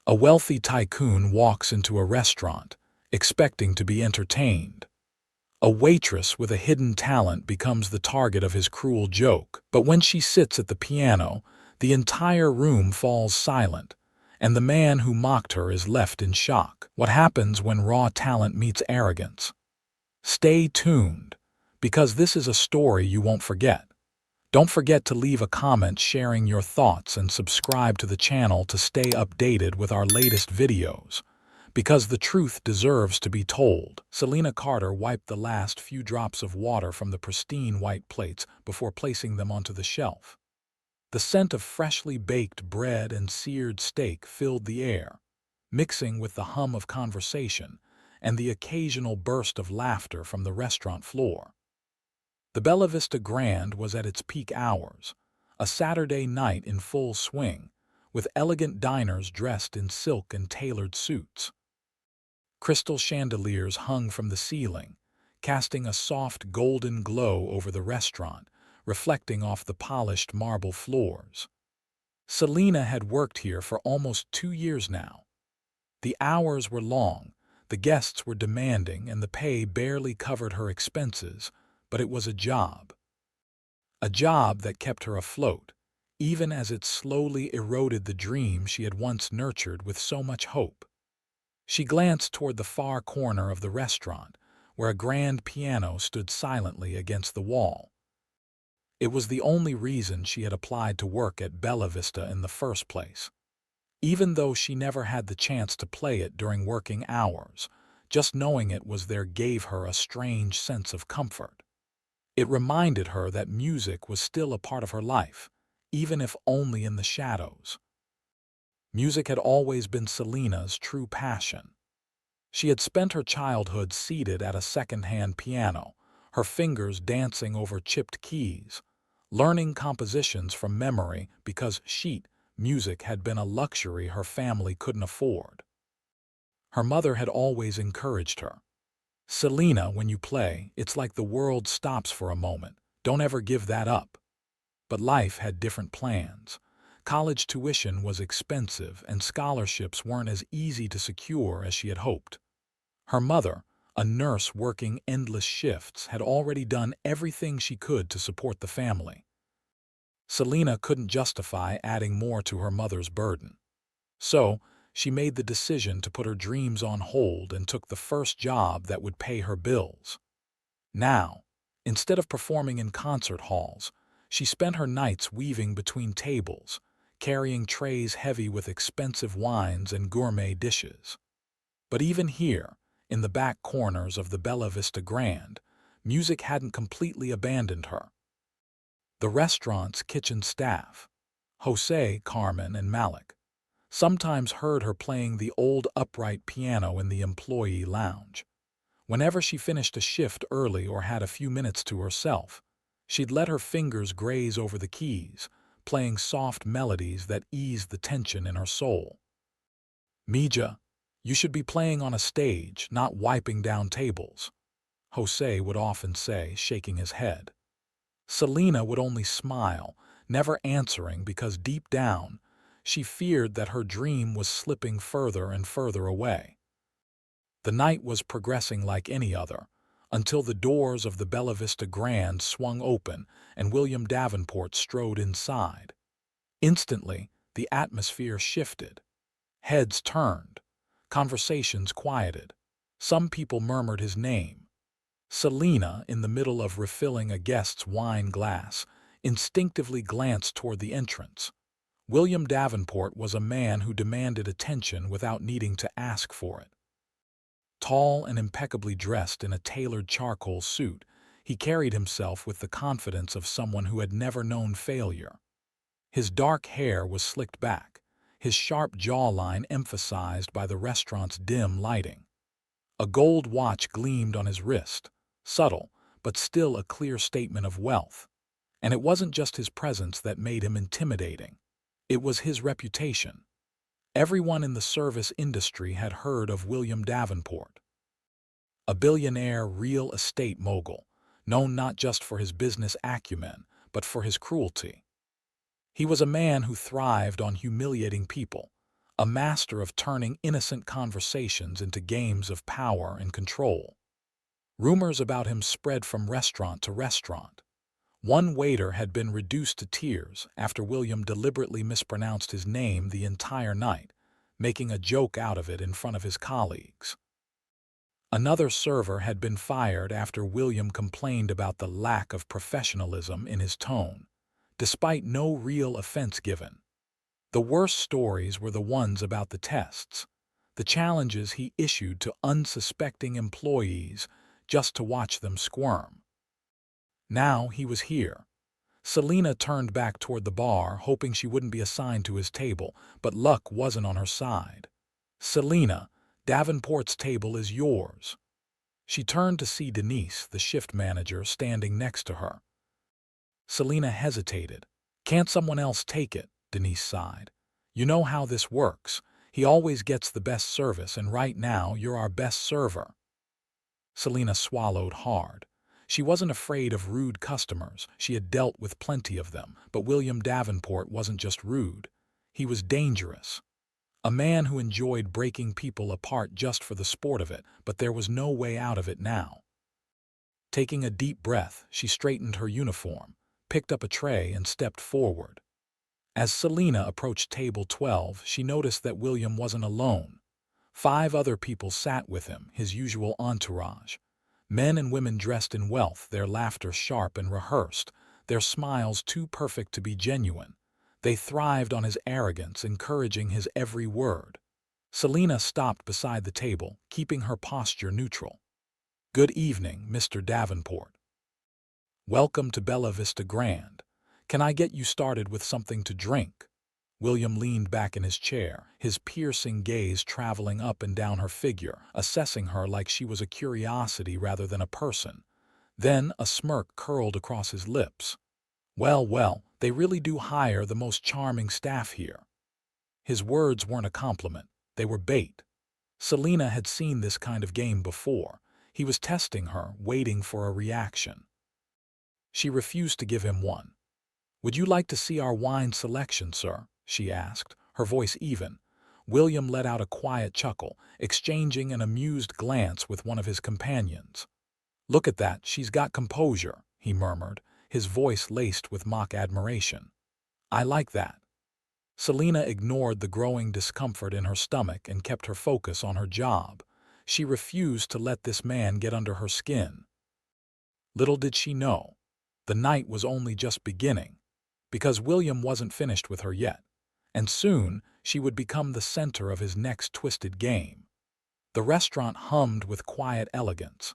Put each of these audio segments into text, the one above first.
A wealthy tycoon walks into a restaurant, expecting to be entertained. A waitress with a hidden talent becomes the target of his cruel joke. But when she sits at the piano, the entire room falls silent, and the man who mocked her is left in shock. What happens when raw talent meets arrogance? Stay tuned, because this is a story you won't forget. Don't forget to leave a comment sharing your thoughts and subscribe to the channel to stay updated with our latest videos. Because the truth deserves to be told. Selena Carter wiped the last few drops of water from the pristine white plates before placing them onto the shelf. The scent of freshly baked bread and seared steak filled the air, mixing with the hum of conversation and the occasional burst of laughter from the restaurant floor. The Bella Vista Grand was at its peak hours, a Saturday night in full swing, with elegant diners dressed in silk and tailored suits. Crystal chandeliers hung from the ceiling, casting a soft golden glow over the restaurant, reflecting off the polished marble floors. Selena had worked here for almost 2 years now. The hours were long, the guests were demanding, and the pay barely covered her expenses, but it was a job. A job that kept her afloat, even as it slowly eroded the dream she had once nurtured with so much hope. She glanced toward the far corner of the restaurant, where a grand piano stood silently against the wall. It was the only reason she had applied to work at Bella Vista in the first place. Even though she never had the chance to play it during working hours, just knowing it was there gave her a strange sense of comfort. It reminded her that music was still a part of her life, even if only in the shadows. Music had always been Selena's true passion. She had spent her childhood seated at a second-hand piano, her fingers dancing over chipped keys, learning compositions from memory because sheet music had been a luxury her family couldn't afford. Her mother had always encouraged her. "Selena, when you play, it's like the world stops for a moment. Don't ever give that up." But life had different plans. College tuition was expensive, and scholarships weren't as easy to secure as she had hoped. Her mother, a nurse working endless shifts, had already done everything she could to support the family. Selena couldn't justify adding more to her mother's burden. So, she made the decision to put her dreams on hold and took the first job that would pay her bills. Now, instead of performing in concert halls, she spent her nights weaving between tables, carrying trays heavy with expensive wines and gourmet dishes. But even here, in the back corners of the Bella Vista Grand, music hadn't completely abandoned her. The restaurant's kitchen staff, Jose, Carmen, and Malik, sometimes heard her playing the old upright piano in the employee lounge. Whenever she finished a shift early or had a few minutes to herself, she'd let her fingers graze over the keys, playing soft melodies that eased the tension in her soul. "Mija, you should be playing on a stage, not wiping down tables," Jose would often say, shaking his head. Selena would only smile, never answering because deep down, she feared that her dream was slipping further and further away. The night was progressing like any other, until the doors of the Bella Vista Grand swung open and William Davenport strode inside. Instantly, the atmosphere shifted. Heads turned. Conversations quieted. Some people murmured his name. Selena, in the middle of refilling a guest's wine glass, instinctively glanced toward the entrance. William Davenport was a man who demanded attention without needing to ask for it. Tall and impeccably dressed in a tailored charcoal suit, he carried himself with the confidence of someone who had never known failure. His dark hair was slicked back, his sharp jawline emphasized by the restaurant's dim lighting. A gold watch gleamed on his wrist, subtle, but still a clear statement of wealth. And it wasn't just his presence that made him intimidating. It was his reputation. Everyone in the service industry had heard of William Davenport. A billionaire real estate mogul, known not just for his business acumen, but for his cruelty. He was a man who thrived on humiliating people, a master of turning innocent conversations into games of power and control. Rumors about him spread from restaurant to restaurant. One waiter had been reduced to tears after William deliberately mispronounced his name the entire night, making a joke out of it in front of his colleagues. Another server had been fired after William complained about the lack of professionalism in his tone, despite no real offense given. The worst stories were the ones about the tests, the challenges he issued to unsuspecting employees just to watch them squirm. Now he was here. Selina turned back toward the bar, hoping she wouldn't be assigned to his table, but luck wasn't on her side. "Selina, Davenport's table is yours." She turned to see Denise, the shift manager, standing next to her. Selina hesitated. "Can't someone else take it?" Denise sighed. "You know how this works. He always gets the best service, and right now you're our best server." Selina swallowed hard. She wasn't afraid of rude customers. She had dealt with plenty of them. But William Davenport wasn't just rude. He was dangerous. A man who enjoyed breaking people apart just for the sport of it, but there was no way out of it now. Taking a deep breath, she straightened her uniform, picked up a tray, and stepped forward. As Selina approached table 12, she noticed that William wasn't alone. 5 other people sat with him, his usual entourage. Men and women dressed in wealth, their laughter sharp and rehearsed, their smiles too perfect to be genuine. They thrived on his arrogance, encouraging his every word. Selina stopped beside the table, keeping her posture neutral. "Good evening, Mr. Davenport. Welcome to Bella Vista Grand. Can I get you started with something to drink?" William leaned back in his chair, his piercing gaze traveling up and down her figure, assessing her like she was a curiosity rather than a person. Then a smirk curled across his lips. Well, they really do hire the most charming staff here." His words weren't a compliment, they were bait. Selina had seen this kind of game before. He was testing her, waiting for a reaction. She refused to give him one. "Would you like to see our wine selection, sir?" she asked, her voice even. William let out a quiet chuckle, exchanging an amused glance with one of his companions. "Look at that, she's got composure," he murmured, his voice laced with mock admiration. "I like that." Selina ignored the growing discomfort in her stomach and kept her focus on her job. She refused to let this man get under her skin. Little did she know, the night was only just beginning, because William wasn't finished with her yet, and soon she would become the center of his next twisted game. The restaurant hummed with quiet elegance.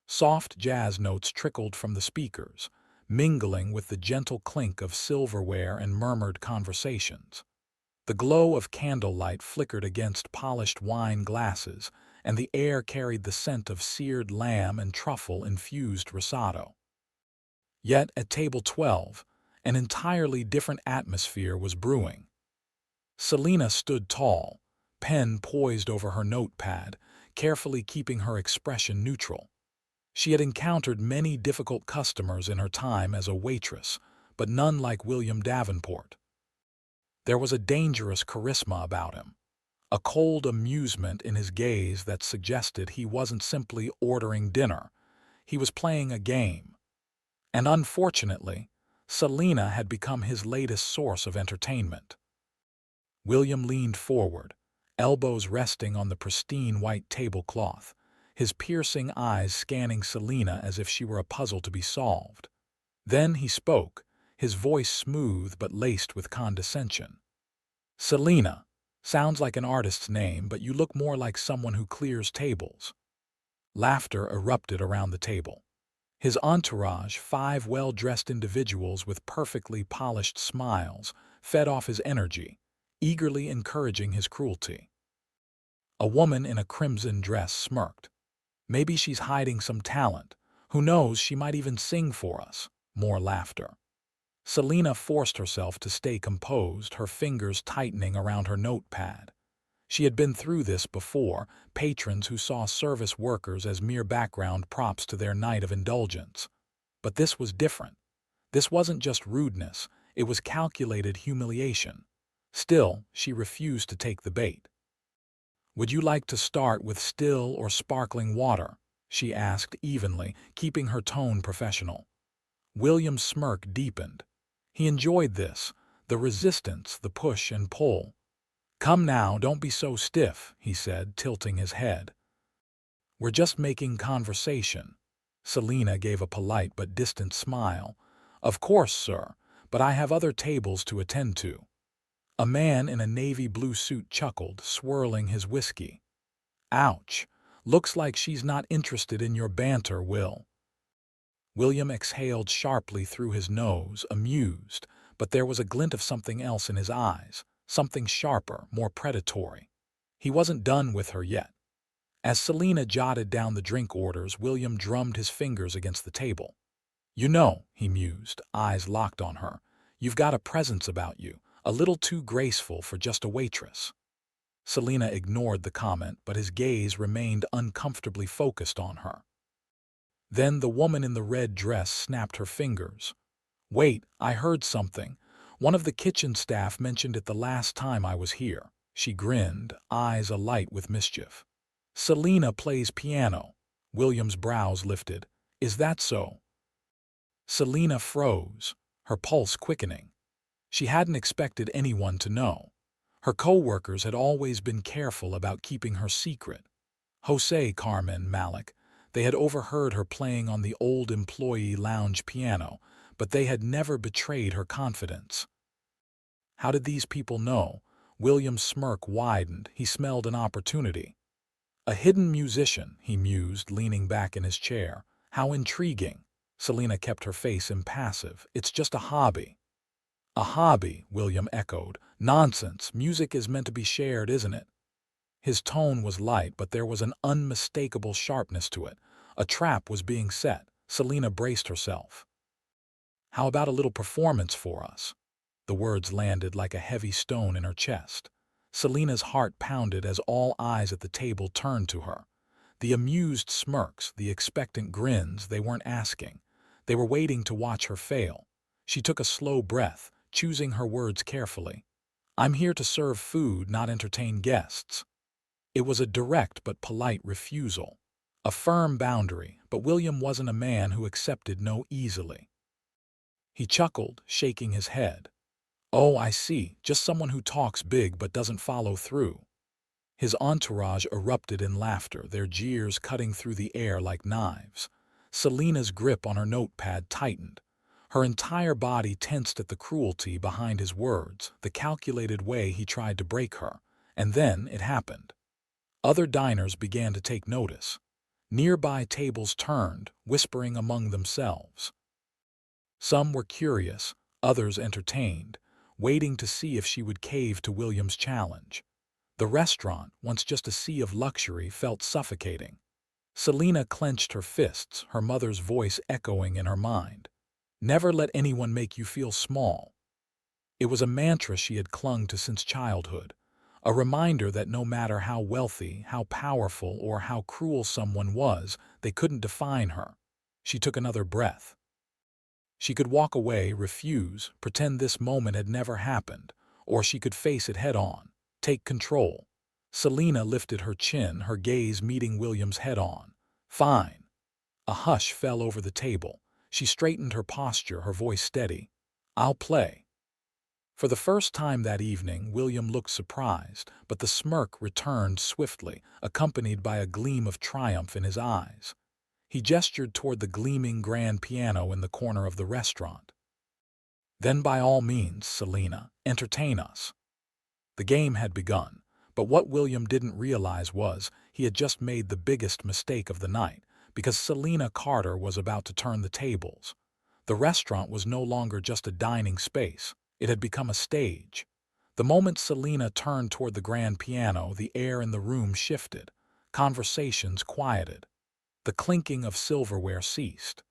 Soft jazz notes trickled from the speakers, mingling with the gentle clink of silverware and murmured conversations. The glow of candlelight flickered against polished wine glasses, and the air carried the scent of seared lamb and truffle-infused risotto. Yet at table 12, an entirely different atmosphere was brewing. Selina stood tall, pen poised over her notepad, carefully keeping her expression neutral. She had encountered many difficult customers in her time as a waitress, but none like William Davenport. There was a dangerous charisma about him, a cold amusement in his gaze that suggested he wasn't simply ordering dinner, he was playing a game. And unfortunately, Selina had become his latest source of entertainment. William leaned forward, elbows resting on the pristine white tablecloth, his piercing eyes scanning Selina as if she were a puzzle to be solved. Then he spoke, his voice smooth but laced with condescension. "Selina, sounds like an artist's name, but you look more like someone who clears tables." Laughter erupted around the table. His entourage, 5 well-dressed individuals with perfectly polished smiles, fed off his energy, eagerly encouraging his cruelty. A woman in a crimson dress smirked. "Maybe she's hiding some talent. Who knows, she might even sing for us." More laughter. Selina forced herself to stay composed, her fingers tightening around her notepad. She had been through this before, patrons who saw service workers as mere background props to their night of indulgence. But this was different. This wasn't just rudeness, it was calculated humiliation. Still, she refused to take the bait. "Would you like to start with still or sparkling water?" she asked evenly, keeping her tone professional. William's smirk deepened. He enjoyed this, the resistance, the push and pull. "Come now, don't be so stiff," he said, tilting his head. "We're just making conversation." Selina gave a polite but distant smile. "Of course, sir, but I have other tables to attend to." A man in a navy blue suit chuckled, swirling his whiskey. "Ouch. Looks like she's not interested in your banter, Will." William exhaled sharply through his nose, amused, but there was a glint of something else in his eyes, something sharper, more predatory. He wasn't done with her yet. As Selina jotted down the drink orders, William drummed his fingers against the table. "You know," he mused, eyes locked on her, "you've got a presence about you, a little too graceful for just a waitress." Selina ignored the comment, but his gaze remained uncomfortably focused on her. Then the woman in the red dress snapped her fingers. "Wait, I heard something. One of the kitchen staff mentioned it the last time I was here." She grinned, eyes alight with mischief. "Selina plays piano." William's brows lifted. "Is that so?" Selina froze, her pulse quickening. She hadn't expected anyone to know. Her co-workers had always been careful about keeping her secret. Jose, Carmen, Malik, they had overheard her playing on the old employee lounge piano, but they had never betrayed her confidence. How did these people know? William's smirk widened. He smelled an opportunity. "A hidden musician," he mused, leaning back in his chair. "How intriguing." Selina kept her face impassive. "It's just a hobby." "A hobby," William echoed. "Nonsense. Music is meant to be shared, isn't it?" His tone was light, but there was an unmistakable sharpness to it. A trap was being set. Selina braced herself. "How about a little performance for us?" The words landed like a heavy stone in her chest. Selina's heart pounded as all eyes at the table turned to her. The amused smirks, the expectant grins, they weren't asking. They were waiting to watch her fail. She took a slow breath, choosing her words carefully. "I'm here to serve food, not entertain guests." It was a direct but polite refusal. A firm boundary, but William wasn't a man who accepted no easily. He chuckled, shaking his head. "Oh, I see, just someone who talks big but doesn't follow through." His entourage erupted in laughter, their jeers cutting through the air like knives. Selina's grip on her notepad tightened. Her entire body tensed at the cruelty behind his words, the calculated way he tried to break her. And then it happened. Other diners began to take notice. Nearby tables turned, whispering among themselves. Some were curious, others entertained, waiting to see if she would cave to William's challenge. The restaurant, once just a sea of luxury, felt suffocating. Selina clenched her fists, her mother's voice echoing in her mind. "Never let anyone make you feel small." It was a mantra she had clung to since childhood, a reminder that no matter how wealthy, how powerful, or how cruel someone was, they couldn't define her. She took another breath. She could walk away, refuse, pretend this moment had never happened, or she could face it head-on, take control. Selina lifted her chin, her gaze meeting William's head-on. "Fine." A hush fell over the table. She straightened her posture, her voice steady. "I'll play." For the first time that evening, William looked surprised, but the smirk returned swiftly, accompanied by a gleam of triumph in his eyes. He gestured toward the gleaming grand piano in the corner of the restaurant. "Then by all means, Selina, entertain us." The game had begun, but what William didn't realize was he had just made the biggest mistake of the night, because Selina Carter was about to turn the tables. The restaurant was no longer just a dining space. It had become a stage. The moment Selina turned toward the grand piano, the air in the room shifted. Conversations quieted. The clinking of silverware ceased.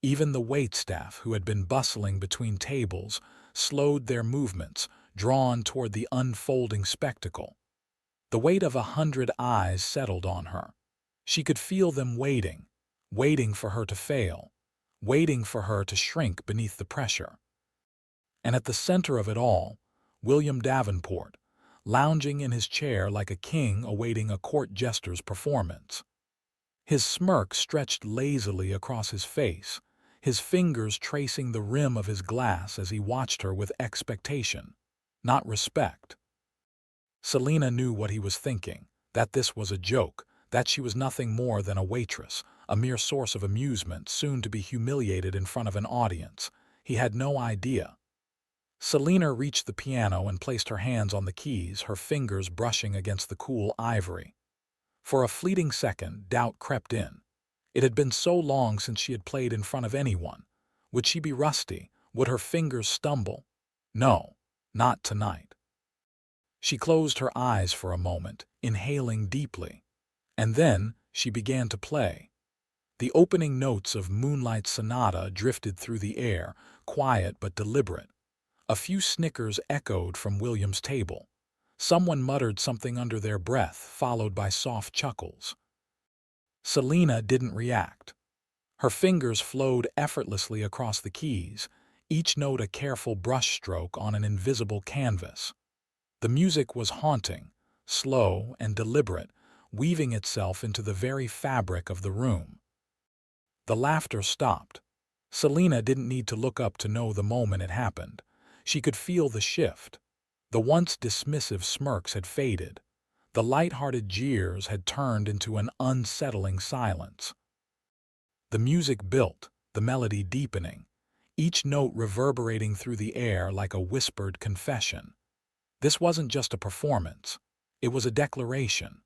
Even the waitstaff, who had been bustling between tables, slowed their movements, drawn toward the unfolding spectacle. The weight of 100 eyes settled on her. She could feel them waiting, waiting for her to fail, waiting for her to shrink beneath the pressure. And at the center of it all, William Davenport, lounging in his chair like a king awaiting a court jester's performance. His smirk stretched lazily across his face, his fingers tracing the rim of his glass as he watched her with expectation, not respect. Selina knew what he was thinking, that this was a joke, that she was nothing more than a waitress, a mere source of amusement, soon to be humiliated in front of an audience. He had no idea. Selina reached the piano and placed her hands on the keys, her fingers brushing against the cool ivory. For a fleeting second, doubt crept in. It had been so long since she had played in front of anyone. Would she be rusty? Would her fingers stumble? No, not tonight. She closed her eyes for a moment, inhaling deeply. And then she began to play. The opening notes of Moonlight Sonata drifted through the air, quiet but deliberate. A few snickers echoed from William's table. Someone muttered something under their breath, followed by soft chuckles. Selina didn't react. Her fingers flowed effortlessly across the keys, each note a careful brushstroke on an invisible canvas. The music was haunting, slow and deliberate, weaving itself into the very fabric of the room. The laughter stopped. Selina didn't need to look up to know the moment it happened. She could feel the shift. The once dismissive smirks had faded. The light-hearted jeers had turned into an unsettling silence. The music built, the melody deepening, each note reverberating through the air like a whispered confession. This wasn't just a performance. It was a declaration.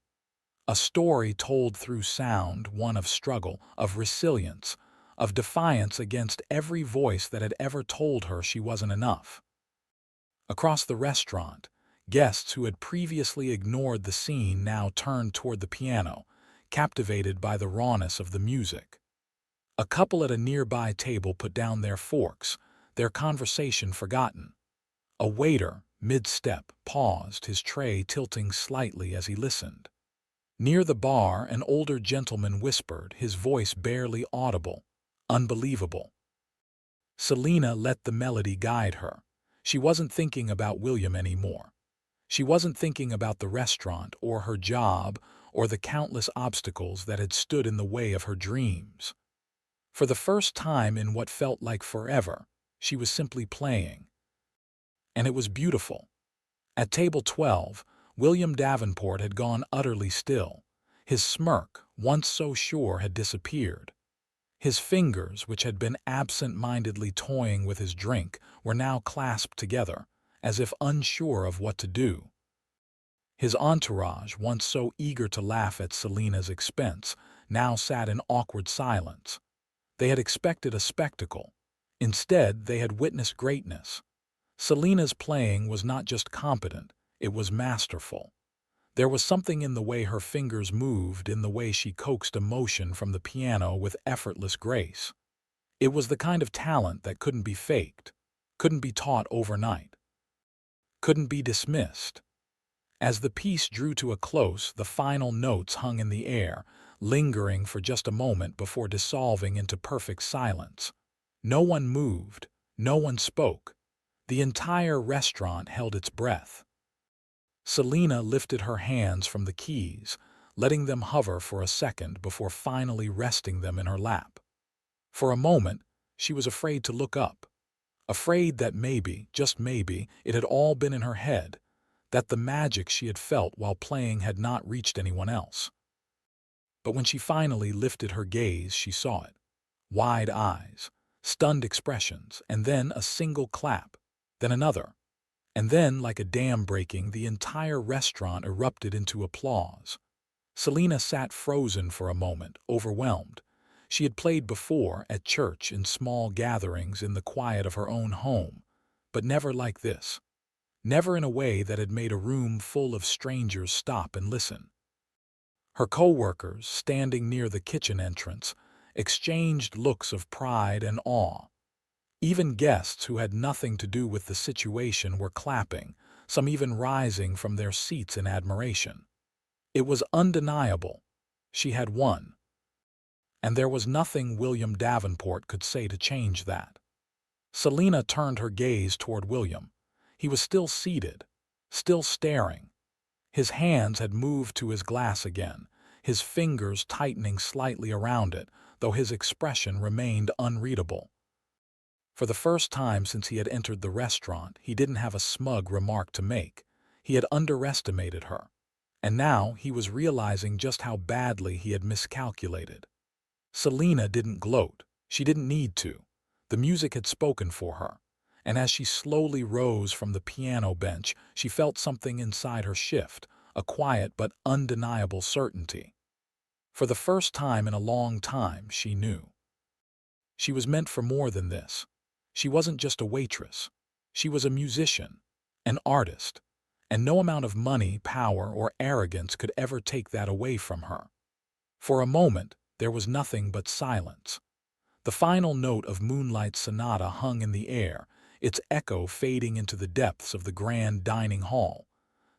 A story told through sound, one of struggle, of resilience, of defiance against every voice that had ever told her she wasn't enough. Across the restaurant, guests who had previously ignored the scene now turned toward the piano, captivated by the rawness of the music. A couple at a nearby table put down their forks, their conversation forgotten. A waiter, mid-step, paused, his tray tilting slightly as he listened. Near the bar, an older gentleman whispered, his voice barely audible. Unbelievable. Selina let the melody guide her. She wasn't thinking about William anymore. She wasn't thinking about the restaurant or her job or the countless obstacles that had stood in the way of her dreams. For the first time in what felt like forever, she was simply playing. And it was beautiful. At table 12, William Davenport had gone utterly still. His smirk, once so sure, had disappeared. His fingers, which had been absent-mindedly toying with his drink, were now clasped together, as if unsure of what to do. His entourage, once so eager to laugh at Selina's expense, now sat in awkward silence. They had expected a spectacle. Instead, they had witnessed greatness. Selina's playing was not just competent, it was masterful. There was something in the way her fingers moved, in the way she coaxed emotion from the piano with effortless grace. It was the kind of talent that couldn't be faked, couldn't be taught overnight, couldn't be dismissed. As the piece drew to a close, the final notes hung in the air, lingering for just a moment before dissolving into perfect silence. No one moved, no one spoke. The entire restaurant held its breath. Selina lifted her hands from the keys, letting them hover for a second before finally resting them in her lap. For a moment, she was afraid to look up, afraid that maybe, just maybe, it had all been in her head, that the magic she had felt while playing had not reached anyone else. But when she finally lifted her gaze, she saw it. Wide eyes, stunned expressions, and then a single clap, then another. And then, like a dam breaking, the entire restaurant erupted into applause. Selina sat frozen for a moment, overwhelmed. She had played before, at church, in small gatherings, in the quiet of her own home, but never like this. Never in a way that had made a room full of strangers stop and listen. Her co-workers, standing near the kitchen entrance, exchanged looks of pride and awe. Even guests who had nothing to do with the situation were clapping, some even rising from their seats in admiration. It was undeniable. She had won. And there was nothing William Davenport could say to change that. Selina turned her gaze toward William. He was still seated, still staring. His hands had moved to his glass again, his fingers tightening slightly around it, though his expression remained unreadable. For the first time since he had entered the restaurant, he didn't have a smug remark to make. He had underestimated her, and now he was realizing just how badly he had miscalculated. Selena didn't gloat. She didn't need to. The music had spoken for her, and as she slowly rose from the piano bench, she felt something inside her shift, a quiet but undeniable certainty. For the first time in a long time, she knew. She was meant for more than this. She wasn't just a waitress. She was a musician, an artist, and no amount of money, power, or arrogance could ever take that away from her. For a moment, there was nothing but silence. The final note of Moonlight Sonata hung in the air, its echo fading into the depths of the grand dining hall.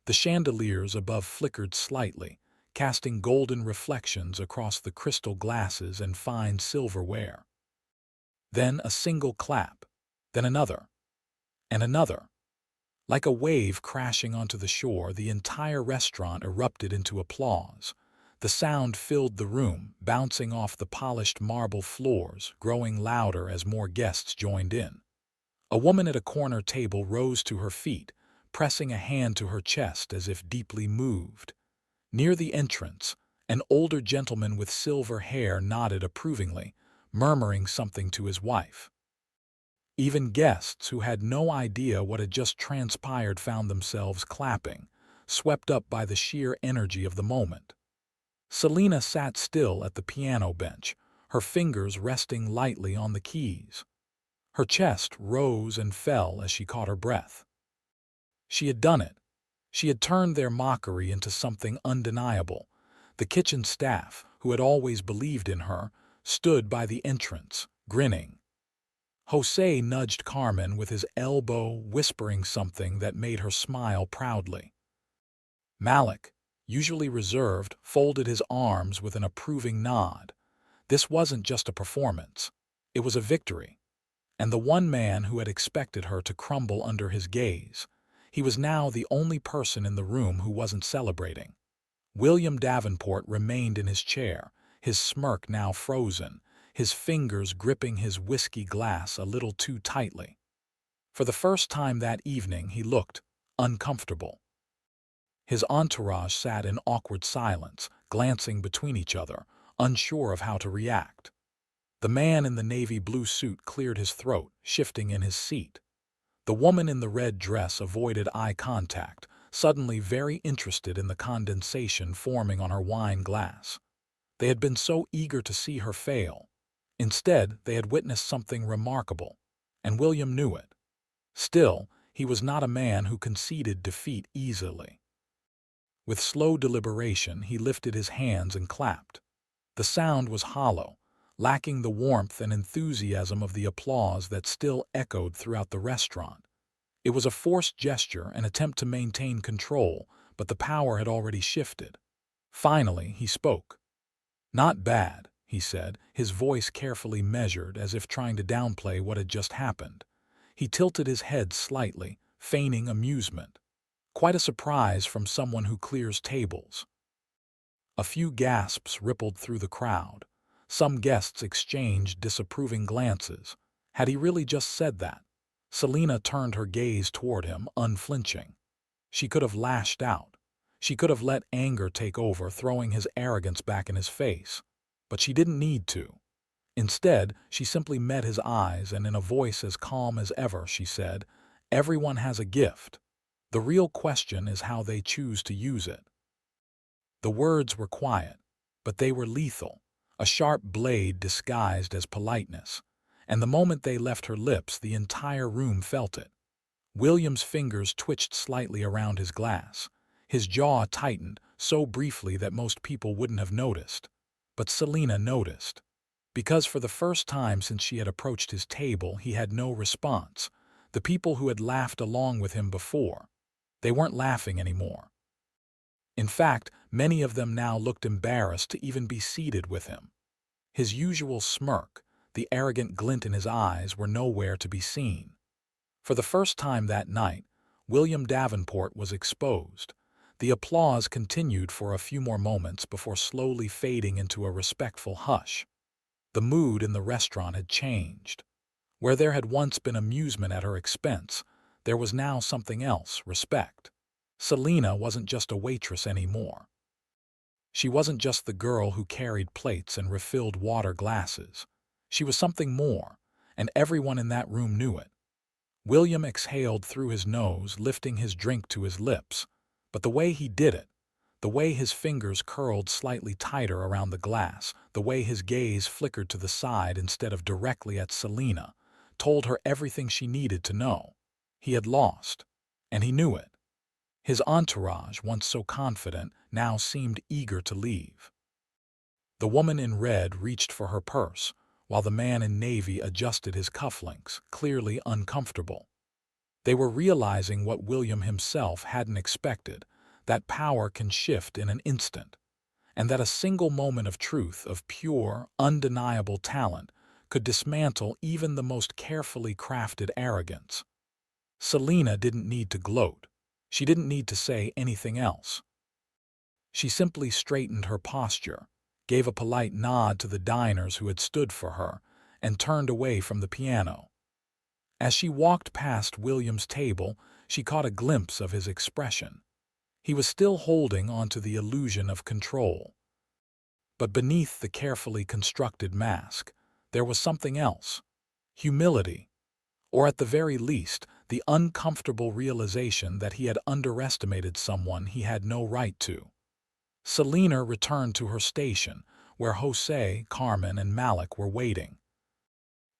The chandeliers above flickered slightly, casting golden reflections across the crystal glasses and fine silverware. Then a single clap, then another, and another. Like a wave crashing onto the shore, the entire restaurant erupted into applause. The sound filled the room, bouncing off the polished marble floors, growing louder as more guests joined in. A woman at a corner table rose to her feet, pressing a hand to her chest as if deeply moved. Near the entrance, an older gentleman with silver hair nodded approvingly, murmuring something to his wife. Even guests who had no idea what had just transpired found themselves clapping, swept up by the sheer energy of the moment. Selena sat still at the piano bench, her fingers resting lightly on the keys. Her chest rose and fell as she caught her breath. She had done it. She had turned their mockery into something undeniable. The kitchen staff, who had always believed in her, stood by the entrance, grinning. Jose nudged Carmen with his elbow, whispering something that made her smile proudly. Malik, usually reserved, folded his arms with an approving nod. This wasn't just a performance. It was a victory. And the one man who had expected her to crumble under his gaze, he was now the only person in the room who wasn't celebrating. William Davenport remained in his chair, his smirk now frozen, his fingers gripping his whiskey glass a little too tightly. For the first time that evening, he looked uncomfortable. His entourage sat in awkward silence, glancing between each other, unsure of how to react. The man in the navy blue suit cleared his throat, shifting in his seat. The woman in the red dress avoided eye contact, suddenly very interested in the condensation forming on her wine glass. They had been so eager to see her fail. Instead, they had witnessed something remarkable, and William knew it. Still, he was not a man who conceded defeat easily. With slow deliberation, he lifted his hands and clapped. The sound was hollow, lacking the warmth and enthusiasm of the applause that still echoed throughout the restaurant. It was a forced gesture, an attempt to maintain control, but the power had already shifted. Finally, he spoke. "Not bad," he said, his voice carefully measured as if trying to downplay what had just happened. He tilted his head slightly, feigning amusement. Quite a surprise from someone who clears tables. A few gasps rippled through the crowd. Some guests exchanged disapproving glances. Had he really just said that? Selena turned her gaze toward him, unflinching. She could have lashed out. She could have let anger take over, throwing his arrogance back in his face. But she didn't need to. Instead, she simply met his eyes, and in a voice as calm as ever, she said, "Everyone has a gift. The real question is how they choose to use it." The words were quiet, but they were lethal, a sharp blade disguised as politeness. And the moment they left her lips, the entire room felt it. William's fingers twitched slightly around his glass. His jaw tightened, so briefly that most people wouldn't have noticed. But Selena noticed. Because for the first time since she had approached his table, he had no response. The people who had laughed along with him before, they weren't laughing anymore. In fact, many of them now looked embarrassed to even be seated with him. His usual smirk, the arrogant glint in his eyes, were nowhere to be seen. For the first time that night, William Davenport was exposed. The applause continued for a few more moments before slowly fading into a respectful hush. The mood in the restaurant had changed. Where there had once been amusement at her expense, there was now something else, respect. Selina wasn't just a waitress anymore. She wasn't just the girl who carried plates and refilled water glasses. She was something more, and everyone in that room knew it. William exhaled through his nose, lifting his drink to his lips. But the way he did it, the way his fingers curled slightly tighter around the glass, the way his gaze flickered to the side instead of directly at Selina, told her everything she needed to know. He had lost, and he knew it. His entourage, once so confident, now seemed eager to leave. The woman in red reached for her purse, while the man in navy adjusted his cufflinks, clearly uncomfortable. They were realizing what William himself hadn't expected, that power can shift in an instant, and that a single moment of truth, of pure, undeniable talent, could dismantle even the most carefully crafted arrogance. Selina didn't need to gloat. She didn't need to say anything else. She simply straightened her posture, gave a polite nod to the diners who had stood for her, and turned away from the piano. As she walked past William's table, she caught a glimpse of his expression. He was still holding onto the illusion of control. But beneath the carefully constructed mask, there was something else. Humility. Or at the very least, the uncomfortable realization that he had underestimated someone he had no right to. Selina returned to her station, where Jose, Carmen, and Malik were waiting.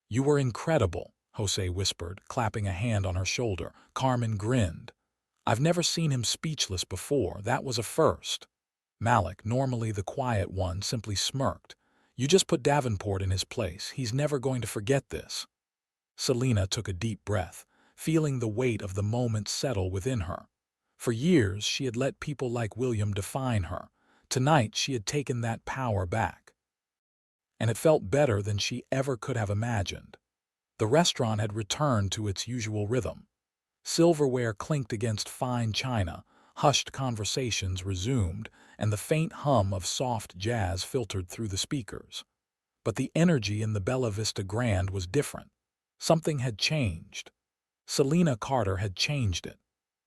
"You were incredible," Jose whispered, clapping a hand on her shoulder. Carmen grinned. "I've never seen him speechless before. That was a first." Malik, normally the quiet one, simply smirked. "You just put Davenport in his place. He's never going to forget this." Selina took a deep breath, feeling the weight of the moment settle within her. For years, she had let people like William define her. Tonight, she had taken that power back. And it felt better than she ever could have imagined. The restaurant had returned to its usual rhythm. Silverware clinked against fine china, hushed conversations resumed, and the faint hum of soft jazz filtered through the speakers. But the energy in the Bella Vista Grand was different. Something had changed. Selina Carter had changed it.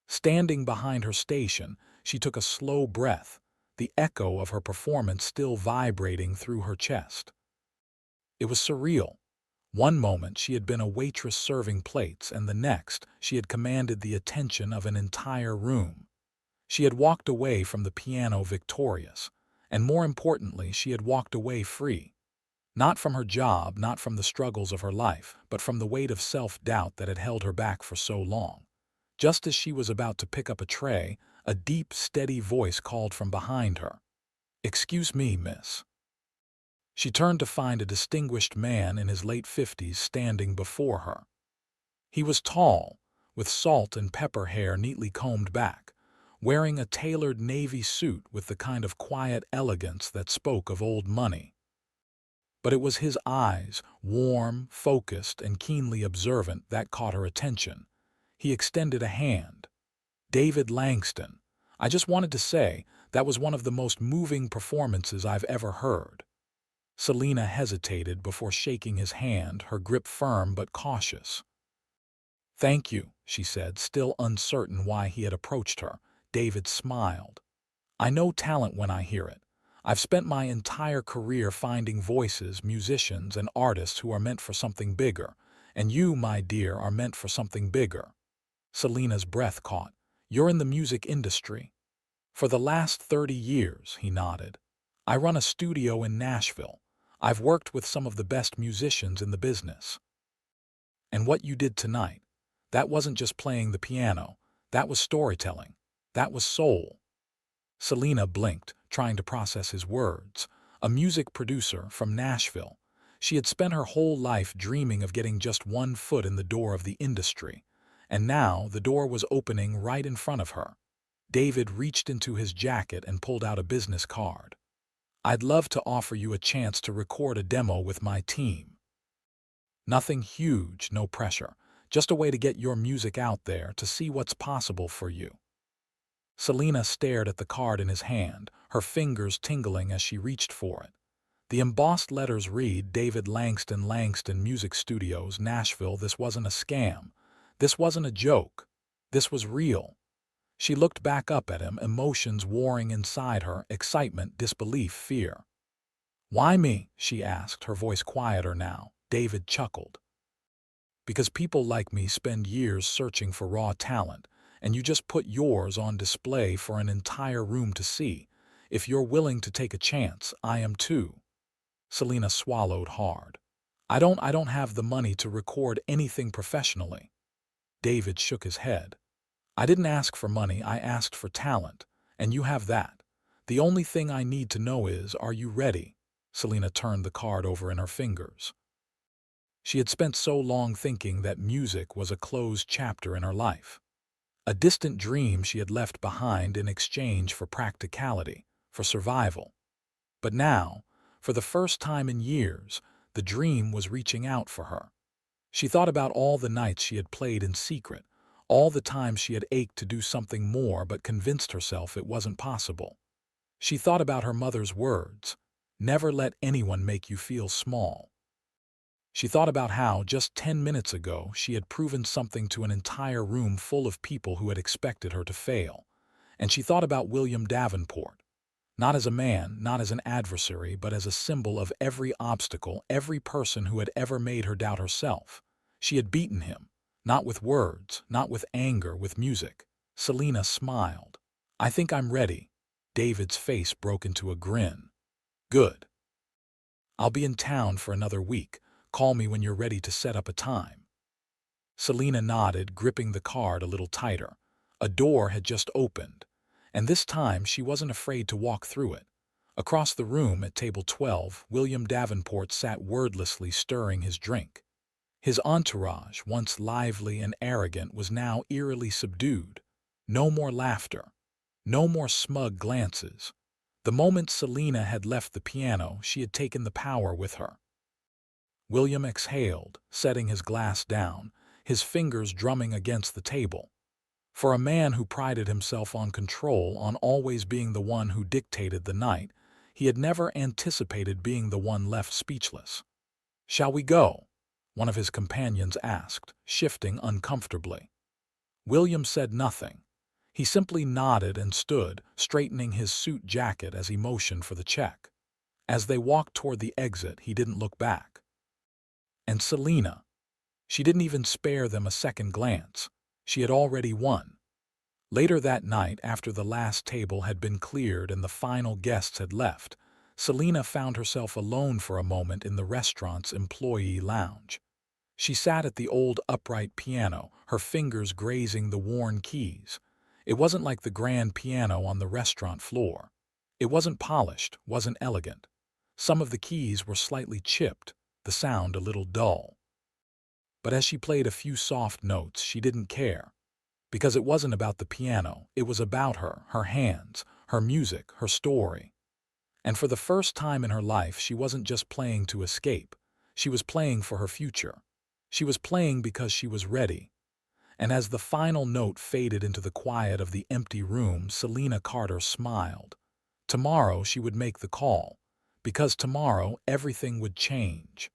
Standing behind her station, she took a slow breath, the echo of her performance still vibrating through her chest. It was surreal. One moment she had been a waitress serving plates, and the next she had commanded the attention of an entire room. She had walked away from the piano victorious, and more importantly, she had walked away free. Not from her job, not from the struggles of her life, but from the weight of self-doubt that had held her back for so long. Just as she was about to pick up a tray, a deep, steady voice called from behind her. "Excuse me, miss." She turned to find a distinguished man in his late 50s standing before her. He was tall, with salt and pepper hair neatly combed back, wearing a tailored navy suit with the kind of quiet elegance that spoke of old money. But it was his eyes, warm, focused, and keenly observant, that caught her attention. He extended a hand. "David Langston, I just wanted to say that was one of the most moving performances I've ever heard." Selina hesitated before shaking his hand, her grip firm but cautious. "Thank you," she said, still uncertain why he had approached her. David smiled. "I know talent when I hear it. I've spent my entire career finding voices, musicians, and artists who are meant for something bigger, and you, my dear, are meant for something bigger." Selina's breath caught. "You're in the music industry?" "For the last 30 years, he nodded. "I run a studio in Nashville. I've worked with some of the best musicians in the business." "And what you did tonight, that wasn't just playing the piano. That was storytelling. That was soul." Selina blinked, trying to process his words. A music producer from Nashville. She had spent her whole life dreaming of getting just one foot in the door of the industry. And now the door was opening right in front of her. David reached into his jacket and pulled out a business card. "I'd love to offer you a chance to record a demo with my team." Nothing huge, no pressure. just a way to get your music out there, to see what's possible for you. Selena stared at the card in his hand, her fingers tingling as she reached for it. The embossed letters read, David Langston Music Studios, Nashville. This wasn't a scam. This wasn't a joke. This was real. She looked back up at him, emotions warring inside her, excitement, disbelief, fear. "Why me?" she asked, her voice quieter now. David chuckled. "Because people like me spend years searching for raw talent, and you just put yours on display for an entire room to see. If you're willing to take a chance, I am too." Selena swallowed hard. I don't have the money to record anything professionally." David shook his head. "I didn't ask for money, I asked for talent, and you have that. The only thing I need to know is, are you ready?" Selena turned the card over in her fingers. She had spent so long thinking that music was a closed chapter in her life, a distant dream she had left behind in exchange for practicality, for survival. But now, for the first time in years, the dream was reaching out for her. She thought about all the nights she had played in secret, all the times she had ached to do something more but convinced herself it wasn't possible. She thought about her mother's words, "Never let anyone make you feel small." She thought about how, just 10 minutes ago, she had proven something to an entire room full of people who had expected her to fail. And she thought about William Davenport, not as a man, not as an adversary, but as a symbol of every obstacle, every person who had ever made her doubt herself. She had beaten him, not with words, not with anger, with music. Selena smiled. "I think I'm ready." David's face broke into a grin. "Good. I'll be in town for another week. Call me when you're ready to set up a time." Selena nodded, gripping the card a little tighter. A door had just opened, and this time she wasn't afraid to walk through it. Across the room at table 12, William Davenport sat wordlessly stirring his drink. His entourage, once lively and arrogant, was now eerily subdued. No more laughter. No more smug glances. The moment Selena had left the piano, she had taken the power with her. William exhaled, setting his glass down, his fingers drumming against the table. For a man who prided himself on control, on always being the one who dictated the night, he had never anticipated being the one left speechless. "Shall we go?" one of his companions asked, shifting uncomfortably. William said nothing. He simply nodded and stood, straightening his suit jacket as he motioned for the check. As they walked toward the exit, he didn't look back. And Selena, she didn't even spare them a second glance. She had already won. Later that night, after the last table had been cleared and the final guests had left, Selena found herself alone for a moment in the restaurant's employee lounge. She sat at the old upright piano, her fingers grazing the worn keys. It wasn't like the grand piano on the restaurant floor. It wasn't polished, wasn't elegant. Some of the keys were slightly chipped, the sound a little dull. But as she played a few soft notes, she didn't care. Because it wasn't about the piano, it was about her, her hands, her music, her story. And for the first time in her life, she wasn't just playing to escape. She was playing for her future. She was playing because she was ready. And as the final note faded into the quiet of the empty room, Selena Carter smiled. Tomorrow she would make the call, because tomorrow everything would change.